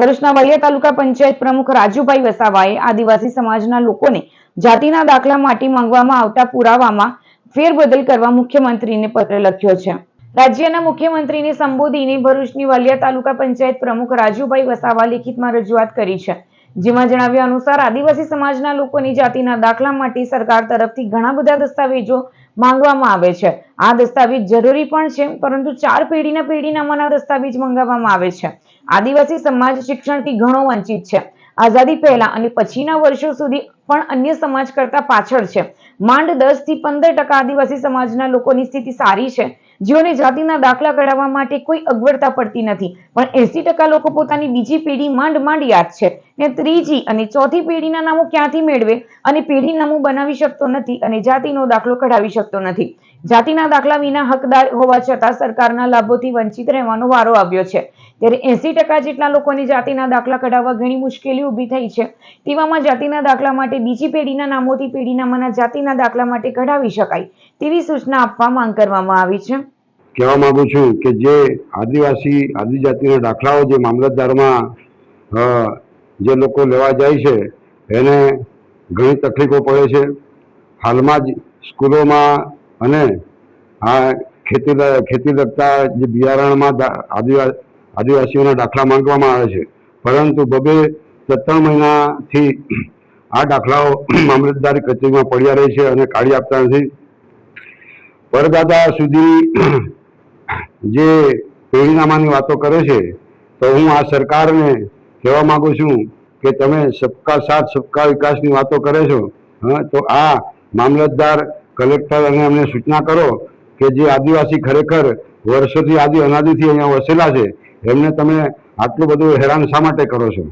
ભરૂચના વલિયા તાલુકા પંચાયત પ્રમુખ રાજુભાઈ વસાવાએ આદિવાસી સમાજના લોકોને જાતિના દાખલા માટે માંગવામાં આવતા પુરાવામાં ફેરબદલ કરવા મુખ્યમંત્રીને પત્ર લખ્યો છે। રાજ્યના મુખ્યમંત્રીને સંબોધીને ભરૂચની વલિયા તાલુકા પંચાયત પ્રમુખ રાજુભાઈ વસાવા લેખિતમાં રજૂઆત કરી છે, જેમાં જણાવ્યા અનુસાર આદિવાસી સમાજના લોકોની જાતિના દાખલા માટે સરકાર તરફથી ઘણા બધા દસ્તાવેજો માંગવામાં આવે છે। આ દસ્તાવેજ જરૂરી પણ છે, પરંતુ 4 પેઢીના પેઢીનામાના દસ્તાવેજ મંગાવવામાં આવે છે। આદિવાસી સમાજ શિક્ષણથી ઘણો વંચિત છે। આઝાદી પહેલા અને પછીના વર્ષો સુધી પણ અન્ય સમાજ કરતા પાછળ છે। માંડ 10 થી 15% આદિવાસી સમાજના લોકોની સ્થિતિ સારી છે, જેઓને જાતિના દાખલા કઢાવવા માટે કોઈ અગવડતા પડતી નથી, પણ 80% લોકો પોતાની બીજી પેઢી માંડ યાદ છે ને ત્રીજી અને ચોથી પેઢીના નામો ક્યાંથી મેળવે અને પેઢી નામું બનાવી શકતો નથી અને જાતિનો દાખલો કઢાવી શકતો નથી। જાતિના દાખલા વિના હકદાર હોવા છતાં સરકારના લાભોથી વંચિત રહેવાનો વારો આવ્યો છે, ત્યારે 80% જેટલા લોકોની જાતિના દાખલા કઢાવવા ઘણી મુશ્કેલી ઊભી થઈ છે। તેવામાં જાતિના દાખલા માટે બીજી પેઢીના નામોથી પેઢીનામાના જાતિના દાખલા માટે કઢાવી શકાય તેવી સૂચના આપવા માંગ કરવામાં આવી છે। કહેવા માંગુ છું કે જે આદિજાતિના દાખલાઓ જે મામલતદારમાં જે લોકો લેવા જાય છે એને ઘણી તકલીફો પડે છે। હાલમાં જ સ્કૂલોમાં અને આ ખેતી લગતા જે બિયારણમાં આદિવાસીઓના દાખલા માંગવામાં આવે છે, પરંતુ 2-3 મહિનાથી આ દાખલાઓ મામલતદારી કચેરીમાં પડ્યા રહે છે અને કાઢી આપતા નથી। પરદાદા સુધી જે પેઢીનામાની વાતો કરે છે, તો હું આ સરકારને કહેવા માંગુ છું કે તમે સબકા સાથ સબકા વિકાસની વાતો કરે છો, તો આ મામલતદાર કલેક્ટર અને અમને સૂચના કરો કે જે આદિવાસી ખરેખર વર્ષોથી અનાદિથી અહીંયા વસેલા છે, એમને તમે આટલું બધું હેરાન શા માટે કરો છો?